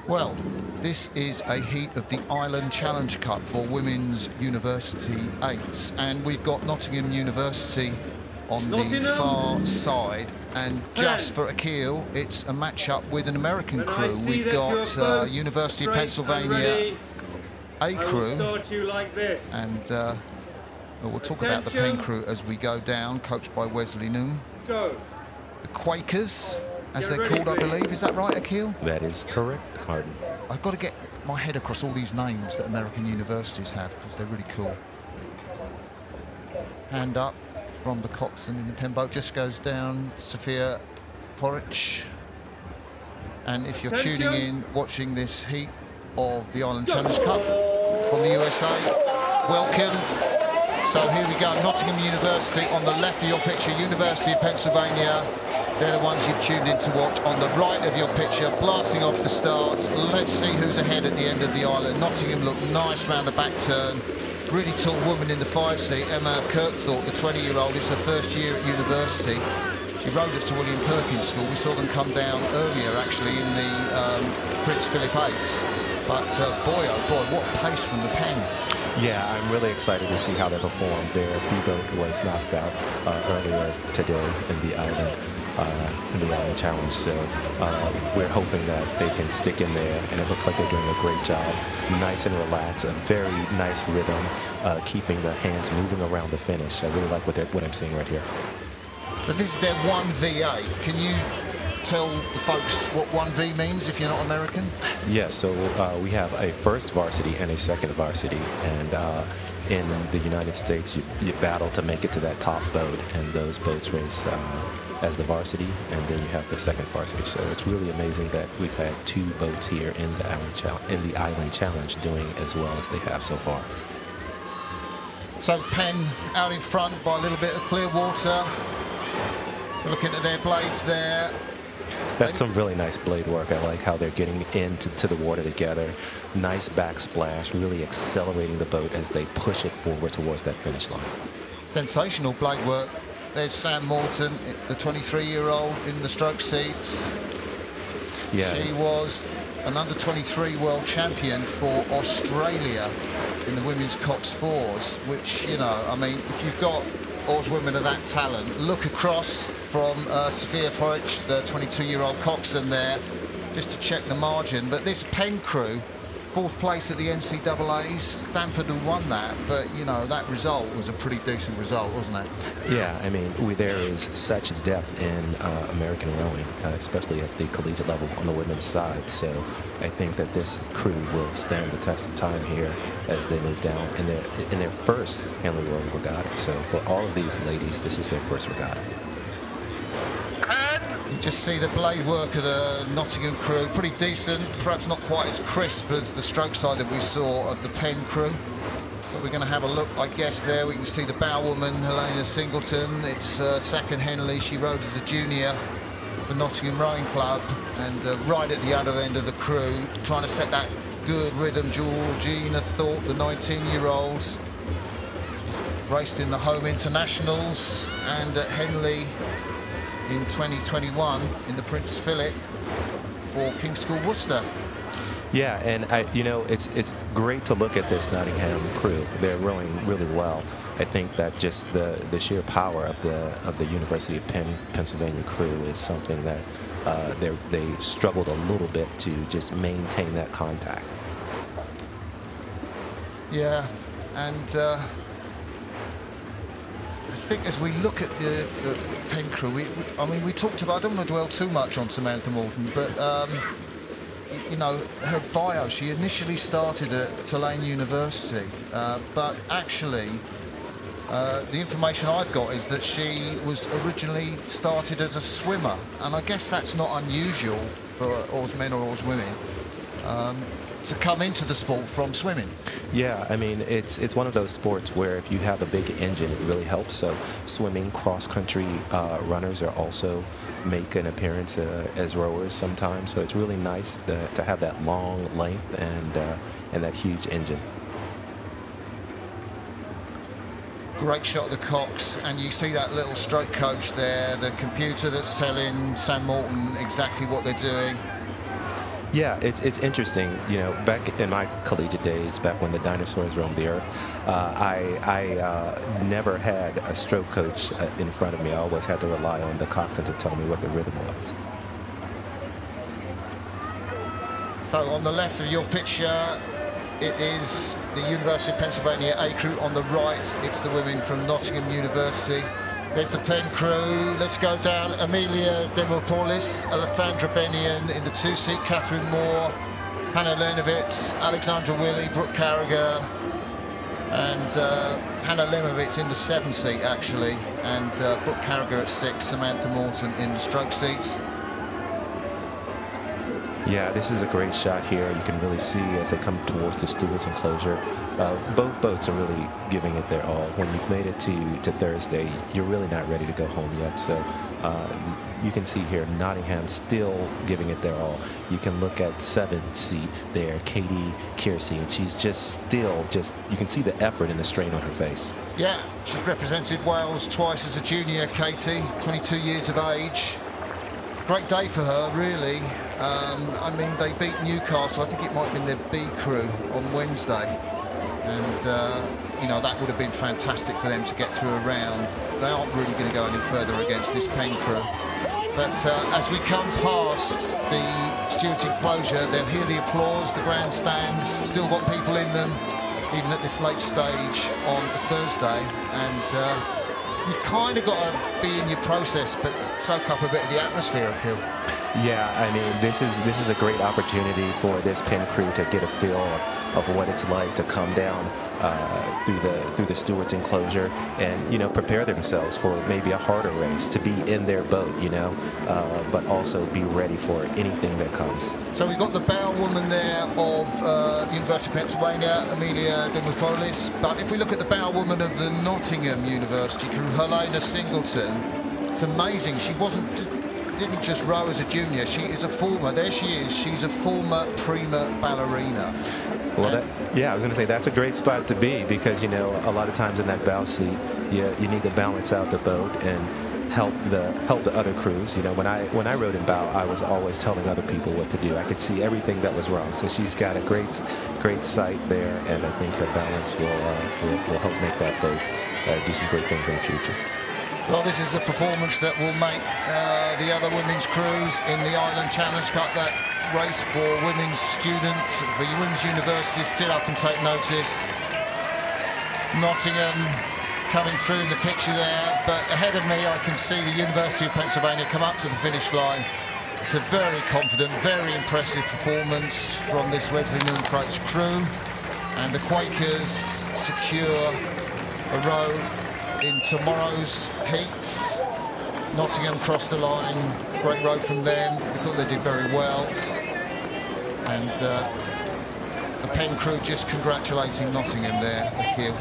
Well, this is a heat of the Island Challenge Cup for Women's University 8s, and we've got Nottingham University on the far side, and just for Akil, it's a match-up with an American crew. We've got University of Pennsylvania A crew, and we'll talk about the Penn crew as we go down, coached by Wesley Noon. The Quakers, as they're called, I believe. Is that right, Akil? That is correct, Martin. I've got to get my head across all these names that American universities have, because they're really cool. Hand up from the coxswain in the Penn boat, just goes down Sophia Porridge. And if you're tuning in, watching this heat of the Island Challenge Cup from the USA, welcome. So here we go, Nottingham University on the left of your picture, University of Pennsylvania. They're the ones you've tuned in to watch. On the right of your picture, blasting off the start. Let's see who's ahead at the end of the island. Nottingham look nice round the back turn. Really tall woman in the 5 seat, Emma Kirkthorpe, the 20-year-old. It's her first year at university. She rode at Sir William Perkins School. We saw them come down earlier, actually, in the Prince Philip 8s. But boy, oh boy, what pace from the Penn. Yeah, I'm really excited to see how they perform. Their B-boat was knocked out earlier today in the Island Challenge, so we're hoping that they can stick in there, and it looks like they're doing a great job. Nice and relaxed, a very nice rhythm, keeping the hands moving around the finish. I really like what I'm seeing right here. So this is their 1v8. Can you tell the folks what 1v means if you're not American? Yeah, so we have a first varsity and a second varsity, and in the United States you battle to make it to that top boat, and those boats race as the varsity, and then you have the second varsity. So it's really amazing that we've had 2 boats here in the Island Challenge doing as well as they have so far. So Penn out in front by a little bit of clear water. Looking at their blades there. That's some really nice blade work. I like how they're getting into the water together. Nice backsplash, really accelerating the boat as they push it forward towards that finish line. Sensational blade work. There's Sam Morton, the 23-year-old in the stroke seats. Yeah. She was an under-23 world champion for Australia in the women's Cox 4s, which, you know, I mean, if you've got oarswomen of that talent, look across from Sophia Porridge, the 22-year-old coxswain there, just to check the margin. But this Penn crew, 4th place at the NCAAs, Stanford who won that, but you know, that result was a pretty decent result, wasn't it? Yeah, I mean, there is such depth in American rowing, especially at the collegiate level on the women's side. So I think that this crew will stand the test of time here as they move down in their first Henley Royal Regatta. So for all of these ladies, this is their first regatta. You just see the blade work of the Nottingham crew, pretty decent, perhaps not quite as crisp as the stroke side that we saw of the Penn crew. But we're going to have a look, I guess, there. We can see the bowwoman, Helena Singleton. It's second Henley. She rode as a junior for Nottingham Rowing Club, and right at the other end of the crew, trying to set that good rhythm, Georgina Thorpe, the 19-year-old. She's raced in the home internationals and at Henley in 2021 in the Prince Philip for King's School Worcester. Yeah, and you know, it's great to look at this Nottingham crew. They're rowing really well. I think that just the sheer power of the University of Pennsylvania crew is something that they struggled a little bit to just maintain that contact. Yeah, and I think as we look at the Penn crew, I mean, we talked about, I don't want to dwell too much on Samantha Morton, but you know, her bio, she initially started at Tulane University, but actually the information I've got is that she was originally started as a swimmer, and I guess that's not unusual for oarsmen or oarswomen to come into the sport from swimming. Yeah, I mean, it's one of those sports where if you have a big engine, it really helps. So swimming, cross-country runners are also make an appearance as rowers sometimes. So it's really nice to have that long length and that huge engine. Great shot of the Cox, and you see that little stroke coach there, the computer that's telling Sam Morton exactly what they're doing. Yeah, it's interesting. You know, back in my collegiate days, back when the dinosaurs roamed the earth, I never had a stroke coach in front of me. I always had to rely on the coxswain to tell me what the rhythm was. So on the left of your picture, it is the University of Pennsylvania A crew. On the right, it's the women from Nottingham University. There's the Penn crew. Let's go down. Amelia Demopoulos, Alessandra Benion in the 2-seat, Catherine Moore, Hannah Lenovitz, Alexandra Willey, Brooke Carragher, and Hannah Lemovitz in the 7-seat, actually, and Brooke Carragher at 6, Samantha Morton in the stroke seat. Yeah, this is a great shot here. You can really see as they come towards the stewards enclosure. Both boats are really giving it their all. When you've made it to Thursday, you're really not ready to go home yet. So you can see here Nottingham still giving it their all. You can look at 7-seat there, Katie Kiersey, and she's just still you can see the effort and the strain on her face. Yeah, she's represented Wales twice as a junior, Katie, 22 years of age. Great day for her, really. I mean, they beat Newcastle. I think it might have been their B crew on Wednesday. And, you know, that would have been fantastic for them to get through a round. They aren't really going to go any further against this Penn crew. But as we come past the stewards enclosure, they'll hear the applause, the grandstands, still got people in them, even at this late stage on a Thursday. And you've kind of got to be in your process, but soak up a bit of the atmosphere, Akil. Yeah, I mean, this is a great opportunity for this Penn crew to get a feel of what it's like to come down through the stewards enclosure and, you know, prepare themselves for maybe a harder race, to be in their boat, you know, but also be ready for anything that comes. So we've got the bow woman there of University of Pennsylvania, Amelia Demopoulos, but if we look at the bow woman of the Nottingham University crew, Helena Singleton, it's amazing. She didn't just row as a junior, she is a former, there she is, she's a former prima ballerina. Well, yeah, I was going to say that's a great spot to be, because, you know, a lot of times in that bow seat, you need to balance out the boat and help the other crews. You know, when I rode in bow, I was always telling other people what to do. I could see everything that was wrong. So she's got a great sight there, and I think her balance will help make that boat do some great things in the future. Well, this is a performance that will make the other women's crews in the Island Challenge Cup, that race for women's students, for women's universities, sit up and take notice. Nottingham coming through in the picture there, but ahead of me I can see the University of Pennsylvania come up to the finish line. It's a very confident, very impressive performance from this Wesley Milne-Crates crew, and the Quakers secure a row in tomorrow's heats. Nottingham crossed the line, great row from them. We thought they did very well. And the Penn crew just congratulating Nottingham there, Akil.